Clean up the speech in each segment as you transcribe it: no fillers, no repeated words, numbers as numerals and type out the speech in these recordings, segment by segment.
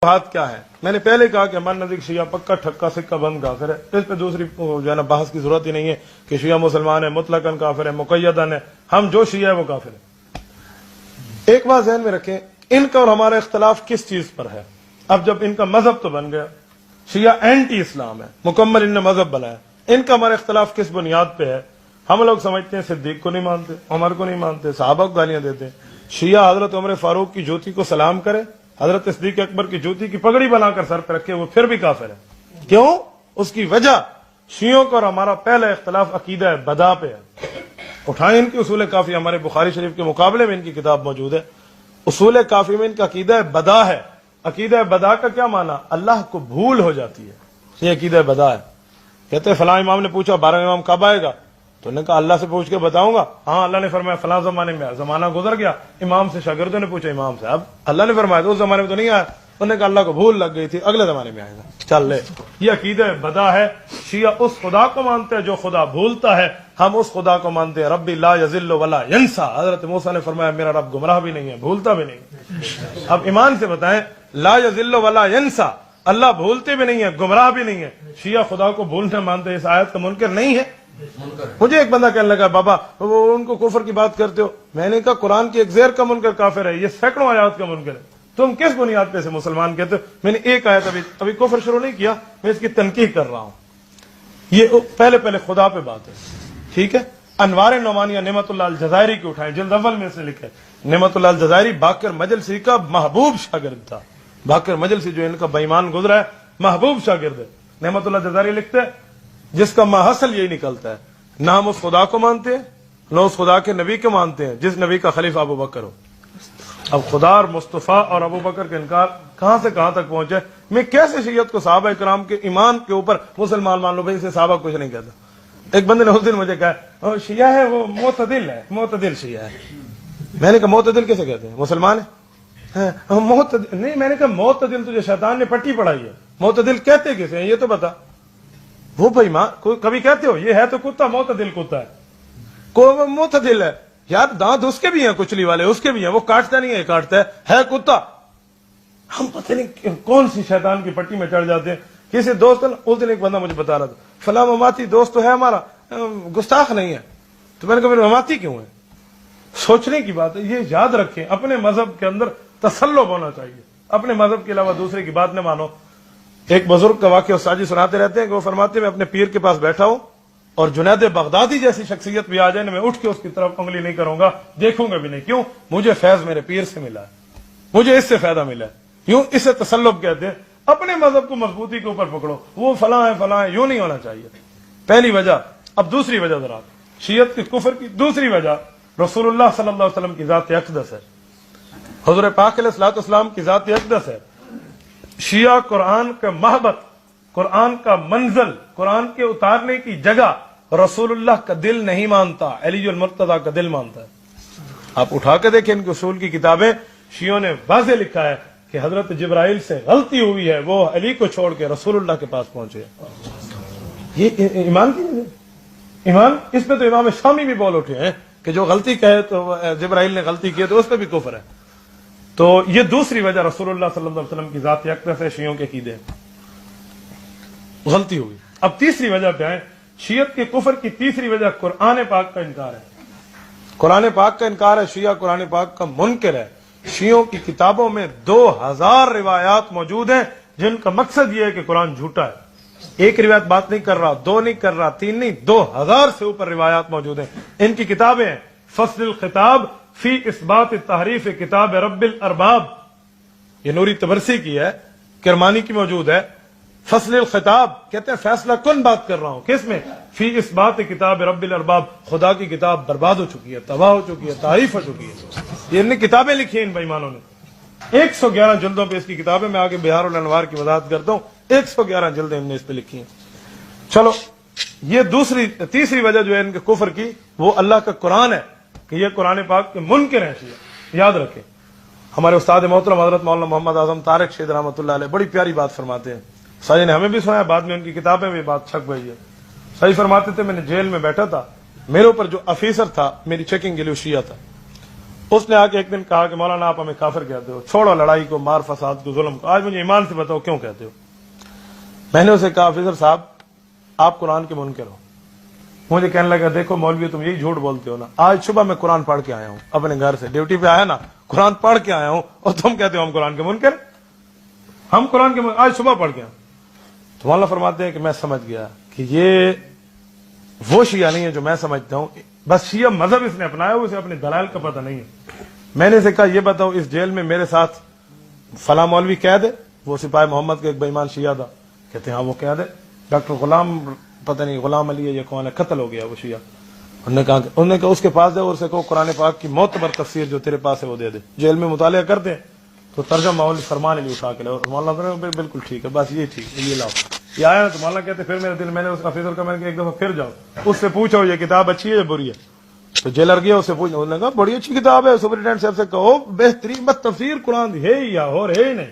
بات کیا ہے؟ میں نے پہلے کہا کہ ہمارے نزدیک شیعہ پکا ٹھکا سکہ بند کافر ہے، اس پہ دوسری جو ہے نا بحث کی ضرورت ہی نہیں ہے کہ شیعہ مسلمان ہے، مطلقاً کافر ہے، مقیداً ہے، ہم جو شیعہ ہے وہ کافر ہے۔ ایک بات ذہن میں رکھیں، ان کا اور ہمارا اختلاف کس چیز پر ہے؟ اب جب ان کا مذہب تو بن گیا، شیعہ اینٹی اسلام ہے، مکمل ان نے مذہب بنایا، ان کا ہمارا اختلاف کس بنیاد پہ ہے؟ ہم لوگ سمجھتے ہیں صدیق کو نہیں مانتے، عمر کو نہیں مانتے، صحابہ کو گالیاں دیتے ہیں۔ شیعہ حضرت عمر فاروق کی جوتی کو سلام کرے، حضرت صدیق اکبر کی جوتی کی پگڑی بنا کر سر پہ رکھے، وہ پھر بھی کافر ہے۔ کیوں؟ اس کی وجہ شیعوں کا اور ہمارا پہلا اختلاف عقیدہ بدا پہ ہے۔ اٹھائیں ان کے اصول کافی، ہمارے بخاری شریف کے مقابلے میں ان کی کتاب موجود ہے، اصول کافی میں ان کا عقیدہ بدا ہے۔ عقیدہ بدا کا کیا معنی؟ اللہ کو بھول ہو جاتی ہے، یہ عقیدہ بدا ہے۔ کہتے ہیں فلاں امام نے پوچھا 12واں امام کب آئے گا؟ تو انہوں نے کہا اللہ سے پوچھ کے بتاؤں گا۔ ہاں اللہ نے فرمایا فلاں زمانے میں، زمانہ گزر گیا، امام سے شاگردوں نے پوچھا امام سے، اب اللہ نے فرمایا تو اس زمانے میں تو نہیں آیا، انہوں نے کہا اللہ کو بھول لگ گئی تھی، اگلے زمانے میں آئے گا، چل لے۔ یہ عقیدہ بدا ہے۔ شیعہ اس خدا کو مانتے ہیں جو خدا بھولتا ہے، ہم اس خدا کو مانتے ہیں ربی لا یضل ولا ینسا۔ حضرت موسیٰ نے فرمایا میرا رب گمراہ بھی نہیں ہے، بھولتا بھی نہیں۔ اب ایمان سے بتائیں، لا یضل ولا ینسا، اللہ بھولتے بھی نہیں ہے، گمراہ بھی نہیں ہے، شیعہ خدا کو بھولنا مانتے ہیں، اس آیت کا منکر نہیں ہے۔ مجھے ایک بندہ کہنے لگا بابا وہ ان کو کفر کی بات کرتے ہو، میں نے کہا قرآن کی ایک زیر کا منکر کافر ہے، یہ سینکڑوں آیات کا منکر ہے، تم کس بنیاد پہ سے مسلمان کہتے ہو؟ میں نے ایک آیت ابھی کفر شروع نہیں کیا، میں اس کی تنقیح کر رہا ہوں۔ یہ پہلے خدا پہ بات ہے، ٹھیک ہے؟ انوار نعمانیہ نعمت اللہ الجزائری کی اٹھائیں، جلد اول میں سے لکھے، نعمت اللہ الجزائری باقر مجلسی کا محبوب شاگرد تھا۔ باقر مجلسی جو ان کا بےایمان گزرا ہے، محبوب شاگرد ہے۔ نعمت اللہ الجزائری لکھتے ہیں جس کا ماحصل یہی نکلتا ہے، نہ ہم اس خدا کو مانتے ہیں نہ اس خدا کے نبی کو مانتے ہیں جس نبی کا خلیفہ ابو بکر ہو۔ اب خدا اور مصطفیٰ اور ابو بکر کا انکار کہاں سے کہاں تک پہنچے؟ میں کیسے شیعت کو صحابہ کرام کے ایمان کے اوپر مسلمان مان لو؟ بھائی اسے صحابہ کچھ نہیں کہتا۔ ایک بندے نے اس دن مجھے کہا شیعہ ہے وہ معتدل ہے، معتدل شیعہ ہے۔ میں نے کہا معتدل کیسے کہتے ہیں؟ مسلمان ہے؟ معتدل نہیں، میں نے کہا معتدل تجھے شیطان نے پٹی پڑھائی ہے، معتدل کہتے کسے ہیں یہ تو بتا۔ وہ بھائی ماں کبھی کہتے ہو یہ ہے تو کتا، معتدل کتا ہے، کوئی معتدل ہے یار، دانت اس کے بھی ہیں کچلی والے، اس کے بھی ہیں، وہ کاٹتا نہیں ہے، کاٹتا ہے کتا۔ ہم پتہ نہیں کون سی شیطان کی پٹی میں چڑھ جاتے ہیں۔ کسی دوست نے اس دن ایک بندہ مجھے بتا رہا تھا فلاں مماتی دوست تو ہے ہمارا، گستاخ نہیں ہے، تو میں نے کہا پھر مماتی کیوں ہے؟ سوچنے کی بات ہے، یہ یاد رکھیں اپنے مذہب کے اندر تسلب ہونا چاہیے، اپنے مذہب کے علاوہ دوسرے کی بات نہ مانو۔ ایک بزرگ کا واقعہ استاد جی سناتے رہتے ہیں کہ وہ فرماتے ہیں میں اپنے پیر کے پاس بیٹھا ہوں اور جنید بغدادی جیسی شخصیت بھی آ جائے نا، میں اٹھ کے اس کی طرف انگلی نہیں کروں گا، دیکھوں گا بھی نہیں۔ کیوں؟ مجھے فیض میرے پیر سے ملا ہے، مجھے اس سے فائدہ ملا ہے۔ یوں اسے تسلب کہتے ہیں۔ اپنے مذہب کو مضبوطی کے اوپر پکڑو، وہ فلاں ہے فلاں ہے، یوں نہیں ہونا چاہیے۔ پہلی وجہ۔ اب دوسری وجہ ذرا، شیعت کی کفر کی دوسری وجہ رسول اللہ صلی اللہ علیہ وسلم کی ذات اقدس ہے، حضور پاک علیہ الصلوۃ والسلام کی ذات اقدس ہے۔ شیعہ قرآن کا محبت، قرآن کا منزل، قرآن کے اتارنے کی جگہ رسول اللہ کا دل نہیں مانتا، علی المرتضیٰ کا دل مانتا ہے۔ آپ اٹھا کے دیکھیں ان کے اصول کی کتابیں، شیعوں نے واضح لکھا ہے کہ حضرت جبرائیل سے غلطی ہوئی ہے، وہ علی کو چھوڑ کے رسول اللہ کے پاس پہنچے۔ یہ ایمان کی ایمان، اس پہ تو امام شامی بھی بول اٹھے ہیں کہ جو غلطی کہے تو جبرائیل نے غلطی کی تو اس پہ بھی کفر ہے۔ تو یہ دوسری وجہ رسول اللہ صلی اللہ علیہ وسلم کی ذات اقدس ہے، شیعوں کے عقیدے غلطی ہوئی۔ اب تیسری وجہ پہ آئیں، شیعت کے کفر کی تیسری وجہ قرآن پاک کا انکار ہے۔ قرآن پاک کا انکار ہے، شیعہ قرآن پاک کا منکر ہے۔ شیعوں کی کتابوں میں 2000 روایات موجود ہیں جن کا مقصد یہ ہے کہ قرآن جھوٹا ہے۔ ایک روایت بات نہیں کر رہا، دو نہیں کر رہا، تین نہیں، 2000 سے اوپر روایات موجود ہیں۔ ان کی کتابیں ہیں فصل الخطاب فی اثبات تحریف کتاب رب الارباب، یہ نوری تبرسی کی ہے، کرمانی کی موجود ہے۔ فصل الخطاب کہتے ہیں فیصلہ کن بات کر رہا ہوں، کس میں؟ فی اثبات کتاب رب الارباب، خدا کی کتاب برباد ہو چکی ہے، تباہ ہو چکی ہے، تعریف ہو چکی ہے۔ یہ ان نے کتابیں لکھی ہیں ان بےایمانوں نے، 111 جلدوں پہ اس کی کتابیں، میں آگے بہار الانوار کی وضاحت کرتا ہوں، 111 جلدیں ان نے اس پہ لکھی ہیں۔ چلو یہ تیسری وجہ جو ہے ان کے کفر کی، وہ اللہ کا قرآن ہے کہ یہ قرآن پاک کے منکر ہیں شیعہ۔ یاد رکھیں ہمارے استاد محترم حضرت مولانا محمد اعظم طارق شہید رحمۃ اللہ علیہ بڑی پیاری بات فرماتے ہیں، ساجد نے ہمیں بھی سنایا، بعد میں ان کی کتابیں بھی بات چھپ گئی ہے۔ صحیح فرماتے تھے میں نے جیل میں بیٹھا تھا، میرے اوپر جو افیسر تھا میری چیکنگ کے لیے شیعہ تھا، اس نے آ کے ایک دن کہا کہ مولانا آپ ہمیں کافر کہتے ہو، چھوڑو لڑائی کو، مار فساد کو، ظلم کو، آج مجھے ایمان سے بتاؤ کیوں کہتے ہو؟ میں نے اسے کہا افضل صاحب آپ قرآن کے منکر ہو۔ مجھے کہنے لگا دیکھو مولوی تم یہی جھوٹ بولتے ہو نا، آج صبح میں قرآن پڑھ کے آیا ہوں اپنے گھر سے، ڈیوٹی پہ آیا نا، قرآن پڑھ کے آیا ہوں، اور تم کہتے ہو ہم قرآن کے منکر، ہم قرآن کے منکر، آج صبح پڑھ کے آئے۔ تو مولانا فرماتے ہیں کہ میں سمجھ گیا کہ یہ وہ شیعہ نہیں ہے جو میں سمجھتا ہوں، بس شیعہ مذہب اس نے اپنایا، اسے اپنے دلائل کا پتہ نہیں ہے۔ میں نے اسے کہا یہ بتاؤ اس جیل میں میرے ساتھ فلاں مولوی قید ہے، وہ سپاہی محمد کا ایک بے ایمان شیعہ تھا، کہتے ہیں ہاں وہ قید ہے، ڈاکٹر غلام پتہ نہیں غلام علی ہے یہ کون ہے، قتل ہو گیا وہ شیعہ۔ انہوں نے کہا اس کے پاس جاؤ اور اسے کہو قرآن پاک کی معتبر تفسیر جو تیرے پاس ہے وہ دے دے، جیل میں مطالعہ کرتے ہیں تو ترجمہ مولوی فرمان علی اٹھا کے لاؤ، مولانا بالکل ٹھیک ہے، بس یہ ٹھیک ہے یہ لاؤ، یہ آیا نا تو مولانا کہتے پھر میرے دل میں نے اس افیسر کا میں نے ایک دفعہ پھر جاؤ اس سے پوچھو یہ کتاب اچھی ہے یا بری ہے، تو جیلر گیا اس سے پوچھا، انہوں نے کہا بڑی اچھی کتاب ہے، سپرنٹینڈنٹ صاحب سے کہو بہترین بس تفسیر قرآن ہے ہی یا اور ہے ہی نہیں،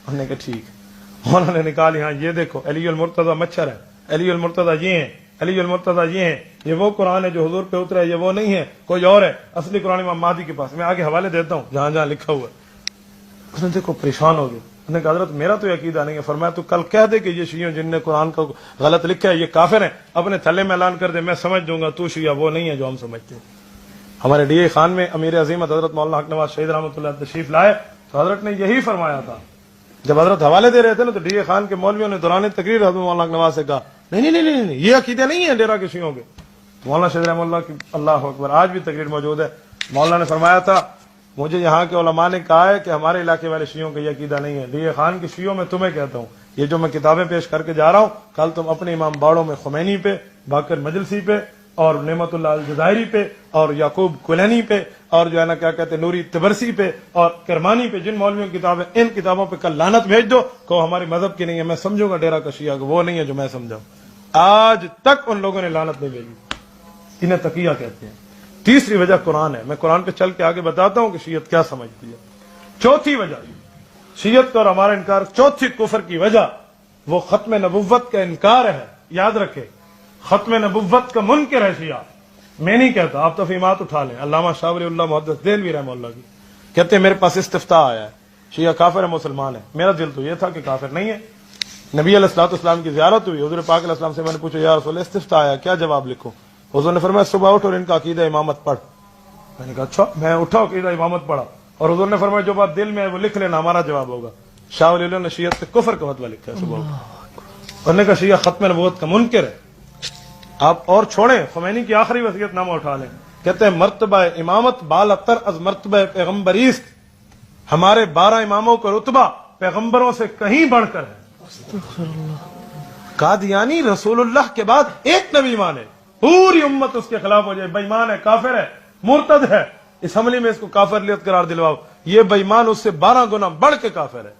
انہوں نے کہا ٹھیک، انہوں نے نکالی ہاں یہ دیکھو علی المرتضی مچھر ہے، علی المرتضی یہ ہیں، علی المرتضی یہ ہیں، یہ وہ قرآن ہے جو حضور پہ اترا ہے، یہ وہ نہیں ہے کوئی اور ہے، اصلی قرآن امام مہدی کے پاس، میں آگے حوالے دیتا ہوں جہاں جہاں لکھا ہوا ہے۔ اس نے دیکھو پریشان ہو گیا، اس نے کہا حضرت میرا تو یہ عقیدہ نہیں ہے، فرمایا تو کل کہہ دے کہ یہ شیعہ جن نے قرآن کو غلط لکھا ہے یہ کافر ہیں، اپنے تھلے میں اعلان کر دے، میں سمجھ دوں گا تو شیعہ وہ نہیں ہے جو ہم سمجھتے ہیں۔ ہمارے ڈی اے خان میں امیر عظیمت حضرت مولانا حق نواز شہید رحمۃ اللہ تشریف لائے تو حضرت نے یہی فرمایا تھا، جب حضرت حوالے دے رہے تھے نا تو ڈی اے خان کے مولویوں نے دوران تقریر حضرت مولانا حق نواز سے کہا نہیں نہیں نہیں نہیں یہ عقیدے نہیں ہے ڈیرا کے شیعوں کے۔ مولانا شہید رحمۃ اللہ کی اللہ اکبر آج بھی تقریر موجود ہے، مولانا نے فرمایا تھا مجھے یہاں کے علماء نے کہا ہے کہ ہمارے علاقے والے شیعوں کا یہ عقیدہ نہیں ہے، ڈی اے خان کے شیعوں میں تمہیں کہتا ہوں یہ جو میں کتابیں پیش کر کے جا رہا ہوں کل تم اپنے امام باڑوں میں خمینی پہ، باقر مجلسی پہ اور نعمت اللہ الجزائری پہ اور یعقوب کلینی پہ اور جو ہے نا کیا کہتے ہیں نوری تبرسی پہ اور کرمانی پہ، جن مولویوں کی کتابیں ان کتابوں پہ کل لعنت بھیج دو کہ ہمارے مذہب کی نہیں ہے، میں سمجھوں گا ڈیرا کا شیعہ وہ نہیں ہے جو میں سمجھا ہوں۔ آج تک ان لوگوں نے لعنت نہیں بھیجی، انہیں تقیہ کہتے ہیں۔ تیسری وجہ قرآن ہے، میں قرآن پہ چل کے آگے بتاتا ہوں کہ شیعت کیا سمجھتی ہے۔ چوتھی وجہ شیعت کا اور ہمارا انکار، چوتھی کفر کی وجہ وہ ختم نبوت کا انکار ہے۔ یاد رکھے ختم نبوت کا منکر ہے شیعہ، میں نہیں کہتا، آپ تفہیمات اٹھا لیں، علامہ شاہ ولی اللہ محدث دہلوی رحمہ اللہ کی کہتے ہیں میرے پاس استفتاء آیا ہے شیعہ کافر ہے مسلمان ہے، میرا دل تو یہ تھا کہ کافر نہیں ہے۔ نبی علیہ الصلوۃ والسلام کی زیارت ہوئی، حضور پاک علیہ السلام سے میں نے پوچھا یا رسول اللہ استفتاء آیا کیا جواب لکھوں؟ حضور نے فرمایا صبح اٹھ اور ان کا عقیدہ امامت پڑھ۔ میں نے کہا اچھا، میں اٹھا عقیدہ امامت پڑھا اور حضور نے فرمایا جو بات دل میں ہے وہ لکھ لینا ہمارا جواب ہوگا۔ شاہ ولی اللہ نے شیعت پہ کفر کا فتویٰ لکھا ہے صبح انہوں نے کہا شیعہ ختم نبوت کا منکر ہے۔ آپ اور چھوڑیں خمینی کی آخری وصیت نامہ اٹھا لیں، کہتے ہیں مرتبہ امامت بالاتر از مرتبہ پیغمبریست، ہمارے 12 اماموں کا رتبہ پیغمبروں سے کہیں بڑھ کر ہے۔ قادیانی رسول اللہ کے بعد ایک نبی مانے، پوری امت اس کے خلاف ہو جائے، بے ایمان ہے، کافر ہے، مرتد ہے، اسمبلی میں اس کو کافریت قرار دلواؤ، یہ بے ایمان اس سے 12 گنا بڑھ کے کافر ہے۔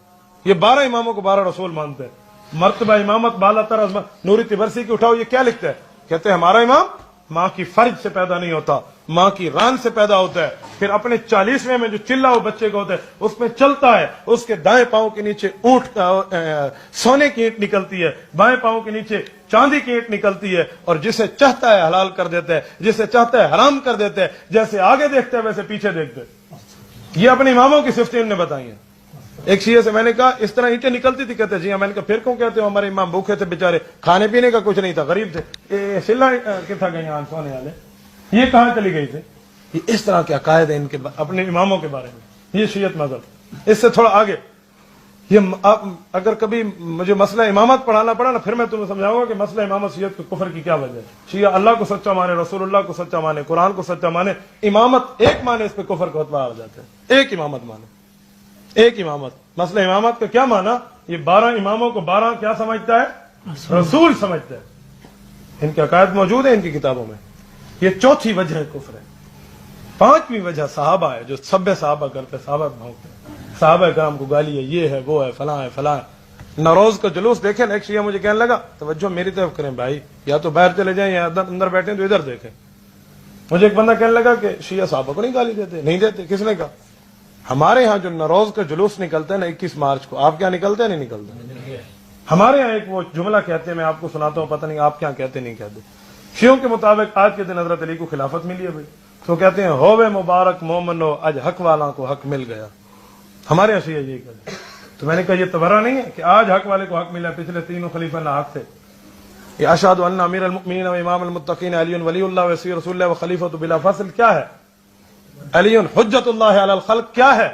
یہ 12 اماموں کو 12 رسول مانتے ہیں۔ مرتبہ امامت بالاتر از نوری تبرسی کی اٹھاؤ، یہ کیا لکھتا ہے؟ کہتے ہیں ہمارا امام ماں کی فرج سے پیدا نہیں ہوتا، ماں کی ران سے پیدا ہوتا ہے، پھر اپنے 40ویں میں جو چلا وہ بچے کا ہوتا ہے اس میں چلتا ہے، اس کے دائیں پاؤں کے نیچے اونٹ سونے کی اینٹ نکلتی ہے، بائیں پاؤں کے نیچے چاندی کی اینٹ نکلتی ہے، اور جسے چاہتا ہے حلال کر دیتا ہے، جسے چاہتا ہے حرام کر دیتا ہے، جیسے آگے دیکھتے ہیں ویسے پیچھے دیکھتے ہیں۔ یہ اپنے اماموں کی صفتیں انہوں نے بتائی ہیں۔ ایک شیعہ سے میں نے کہا اس طرح اینٹیں نکلتی تھی، کہتے جی ہاں، میں نے کہا پھر کیوں کہتے ہو ہمارے امام بھوکے تھے بیچارے، کھانے پینے کا کچھ نہیں تھا، غریب تھے، سلا کتنا گئی سونے والے، یہ کہاں چلی گئی تھے؟ یہ اس طرح کے عقائد ہیں ان کے اپنے اماموں کے بارے میں، یہ شیعت مذہب۔ اس سے تھوڑا آگے یہ اگر کبھی مجھے مسئلہ امامت پڑھانا پڑا نا پھر میں تمہیں سمجھاؤں گا کہ مسئلہ امامت شیعت کے کفر کی کیا وجہ ہے۔ شیعہ اللہ کو سچا مانے، رسول اللہ کو سچا مانے، قرآن کو سچا مانے، امامت ایک مانے اس پہ کفر کا فتویٰ آ جاتا ہے، ایک امامت مانے، ایک امامت۔ مسئلہ امامت کا کیا مانا؟ یہ 12 اماموں کو 12 کیا سمجھتا ہے؟ رسول سمجھتا ہے۔ ان کے عقائد موجود ہیں ان کی کتابوں میں۔ یہ چوتھی وجہ ہے کفر ہے۔ پانچویں وجہ صحابہ ہے، جو سب صحابہ کرتے، صحابہ بھونکتے ہیں، صحابہ کرام کو گالی ہے، یہ ہے وہ ہے فلاں ہے فلاں ہے۔ نوروز کا جلوس دیکھیں نا، ایک شیعہ مجھے کہنے لگا توجہ میری طرف کریں بھائی، یا تو باہر چلے جائیں یا اندر بیٹھیں تو ادھر دیکھیں۔ مجھے ایک بندہ کہنے لگا کہ شیعہ صحابہ کو نہیں گالی دیتے، نہیں دیتے۔ کس نے کہا؟ ہمارے ہاں جو نوروز کا جلوس نکلتا ہے نا 21 مارچ کو، آپ کیا نکلتے ہیں؟ نہیں نکلتے۔ ہمارے ہاں ایک وہ جملہ کہتے ہیں، میں آپ کو سناتا ہوں، پتہ نہیں آپ کیا کہتے نہیں کہتے۔ شیعوں کے مطابق آج کے دن حضرت علی کو خلافت ملی ہے بھائی، تو کہتے ہیں ہووے مبارک مومنو اج حق والا کو حق مل گیا. ہمارے یہاں شیعہ یہی کہتے ہیں. تو میں نے کہا یہ تبرہ نہیں ہے کہ آج حق والے کو حق ملا, پچھلے تینوں خلیفہ نہ حق تھے. یہ اشہد ان امیر المؤمنین و امام المتقین علی ولی اللہ و وصی رسول اللہ و خلیفۃ بلا فصل کیا ہے؟ علی حجت اللہ علی الخلق کیا ہے؟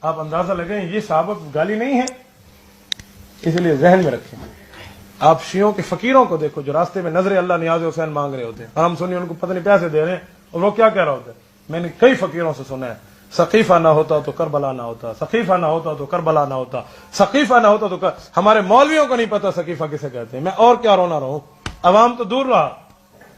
آپ اندازہ لگیں یہ صحابہ گالی نہیں ہے. اس لیے ذہن میں رکھیں. آپ شیعوں کے فقیروں کو دیکھو جو راستے میں نظر اللہ نیاز حسین مانگ رہے ہوتے ہیں, اور ہم سنی ان کو پتہ نہیں پیسے دے رہے ہیں, اور وہ کیا کہہ رہا ہوتا ہے. میں نے کئی فقیروں سے سنا ہے سقیفہ نہ ہوتا تو کربلا نہ ہوتا, سقیفہ نہ ہوتا تو کربلا نہ ہوتا, سقیفہ نہ ہوتا تو ہمارے مولویوں کو نہیں پتا سقیفہ کسے کہتے ہیں. میں اور کیا رونا رہوں, عوام تو دور رہا.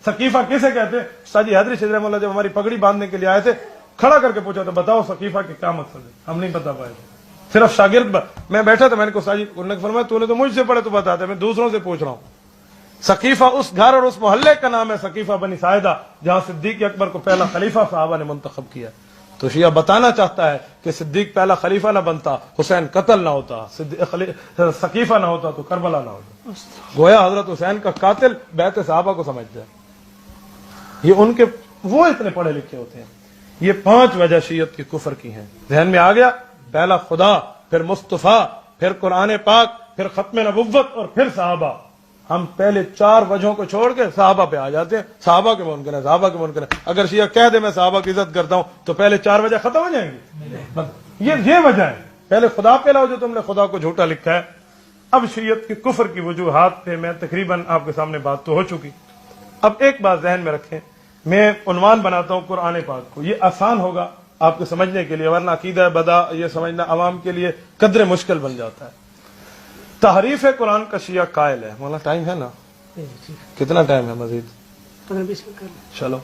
سقیفہ کسے کہتے ہیں؟ استاد جی حیدری شیخ رحمہ اللہ جب ہماری پگڑی باندھنے کے لیے آئے تھے, کھڑا کر کے پوچھا تھا بتاؤ سقیفہ کے کیا مقصد ہے. ہم نہیں بتا پائے تھے. صرف شاگرد میں بیٹھا تھا, میں نے استاد جی نے فرمایا تو نے تو مجھ سے پڑھے تو بتاتے, میں دوسروں سے پوچھ رہا ہوں. سقیفہ اس گھر اور اس محلے کا نام ہے, سقیفہ بنی ساعدہ, جہاں صدیق اکبر کو پہلا خلیفہ صحابہ نے منتخب کیا. تو شیعہ بتانا چاہتا ہے کہ صدیق پہلا خلیفہ نہ بنتا, حسین قتل نہ ہوتا, سقیفہ نہ ہوتا تو کربلا نہ ہوتا. گویا حضرت حسین کا قاتل بیعت صحابہ کو سمجھتا ہے. یہ ان کے وہ اتنے پڑھے لکھے ہوتے ہیں. یہ 5 وجہ شیعت کی کفر کی ہیں. ذہن میں آ گیا؟ پہلا خدا, پھر مصطفیٰ, پھر قرآن پاک, پھر ختم نبوت, اور پھر صحابہ. ہم پہلے 4 وجہوں کو چھوڑ کے صحابہ پہ آ جاتے ہیں. صحابہ کے منکر ہیں, صحابہ کے منکر ہیں. اگر شیعہ کہہ دے میں صحابہ کی عزت کرتا ہوں تو پہلے 4 وجہ ختم ہو جائیں گی. یہ وجہ ہے. پہلے خدا پہ لاؤ جو تم نے خدا کو جھوٹا لکھا ہے. اب شیعت کی کفر کی وجوہات پہ میں تقریباً آپ کے سامنے بات تو ہو چکی. اب ایک بات ذہن میں رکھیں, میں عنوان بناتا ہوں قرآن پاک کو. یہ آسان ہوگا آپ کو سمجھنے کے لیے, ورنہ عقیدہ بدا یہ سمجھنا عوام کے لیے قدر مشکل بن جاتا ہے. تحریف قرآن کا شیعہ قائل ہے. مولانا ٹائم ہے نا؟ کتنا ٹائم ہے مزید؟ 15-20 منٹ. چلو,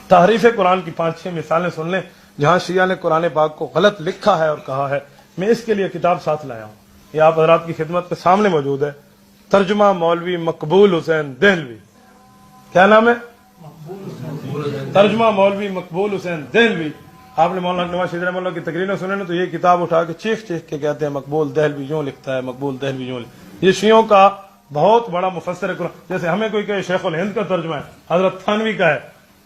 تحریف قرآن کی 5-6 مثالیں سن لیں جہاں شیعہ نے قرآن پاک کو غلط لکھا ہے اور کہا ہے. میں اس کے لیے کتاب ساتھ لایا ہوں, یہ آپ حضرات کی خدمت کے سامنے موجود ہے. ترجمہ مولوی مقبول حسین دہلوی. کیا نام ہے؟ ترجمہ مولوی مقبول حسین دہلوی. آپ نے مولانا نواز شریف رحمہ اللہ کی تقریریں سنے نا, تو یہ کتاب اٹھا کے چیخ کے کہتے ہیں مقبول دہلوی یوں لکھتا ہے, مقبول دہلوی یوں لکھتا ہے. یہ شیعوں کا بہت بڑا مفسر قرآن. جیسے ہمیں کوئی کہ شیخ الہند کا ترجمہ ہے, حضرت تھانوی کا ہے,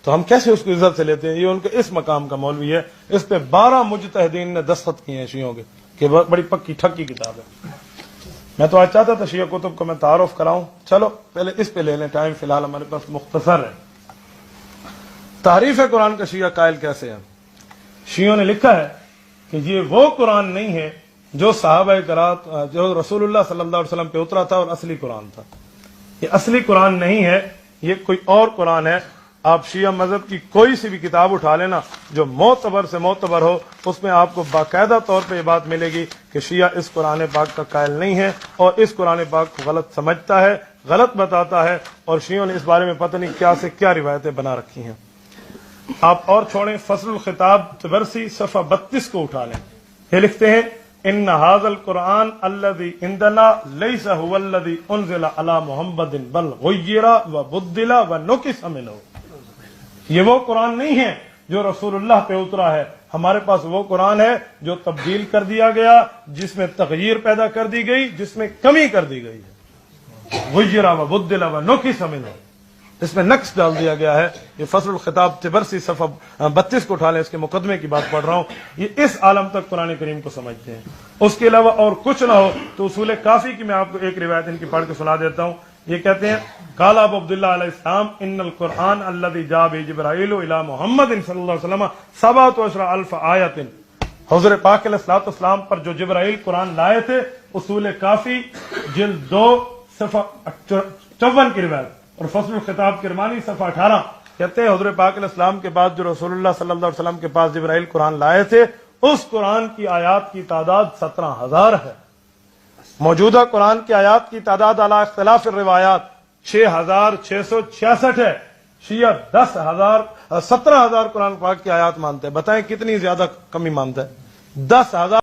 تو ہم کیسے اس کو عزت سے لیتے ہیں؟ یہ ان کے اس مقام کا مولوی ہے. اس پہ 12 مجتہدین نے دستخط کیے ہیں شیعوں کے, کہ بڑی پکی ٹھکی کتاب ہے. میں تو آج چاہتا تھا شیعہ کتب کو میں تعارف کراؤں. چلو پہلے اس پہ لے لیں, ٹائم فی الحال ہمارے پاس مختصر ہے. تحریف قرآن کا شیعہ قائل کیسے ہے؟ شیعوں نے لکھا ہے کہ یہ وہ قرآن نہیں ہے جو صحابہ کرام جو رسول اللہ صلی اللہ علیہ وسلم پہ اترا تھا اور اصلی قرآن تھا. یہ اصلی قرآن نہیں ہے, یہ کوئی اور قرآن ہے. آپ شیعہ مذہب کی کوئی سی بھی کتاب اٹھا لینا جو معتبر سے معتبر ہو, اس میں آپ کو باقاعدہ طور پہ یہ بات ملے گی کہ شیعہ اس قرآن پاک کا قائل نہیں ہے اور اس قرآن پاک کو غلط سمجھتا ہے, غلط بتاتا ہے, اور شیعوں نے اس بارے میں پتہ نہیں کیا سے کیا روایتیں بنا رکھی ہیں. آپ اور چھوڑیں, فصل الخطاب طبرسی صفحہ 32 کو اٹھا لیں. یہ لکھتے ہیں ان ھذا القرآن الذی عندنا لیس هو الذی انزل علی محمد بل غیر وبدل ونقص منہ. یہ وہ قرآن نہیں ہے جو رسول اللہ پہ اترا ہے, ہمارے پاس وہ قرآن ہے جو تبدیل کر دیا گیا, جس میں تغییر پیدا کر دی گئی, جس میں کمی کر دی گئی ہے. غیر وبدل ونقص منہ, اس میں نقص ڈال دیا گیا ہے. یہ فصل الخطاب طبرسی صفحہ 32 کو اٹھا لیں, اس کے مقدمے کی بات پڑھ رہا ہوں. یہ اس عالم تک قرآن کریم کو سمجھتے ہیں. اس کے علاوہ اور کچھ نہ ہو تو اصول کافی کی میں آپ کو ایک روایت ان کی پڑھ کے سنا دیتا ہوں. یہ کہتے ہیں قال ابو عبداللہ علیہ السلام ان القرآن الذی جاء به جبرائیل الی محمد صلی اللہ علیہ وسلم 17,000 آیات. حضور پاک علیہ الصلوۃ والسلام پر جو جبرائیل قرآن لائے تھے, اصول کافی جلد 2 صفحہ 54 کی روایت, اور فصل الخطاب کرمانی صفحہ 18 کہتے ہیں حضور پاک علیہ السلام کے بعد جو رسول اللہ صلی اللہ علیہ وسلم کے پاس جبرائیل قرآن لائے تھے, اس قرآن کی آیات کی تعداد 17,000 ہے. موجودہ قرآن کی آیات کی تعداد علی اختلاف الروایات 6,666 ہے. شیعہ 17,000 قرآن پاک کی آیات مانتے ہیں. بتائیں کتنی زیادہ کمی مانتا ہے؟ 10,000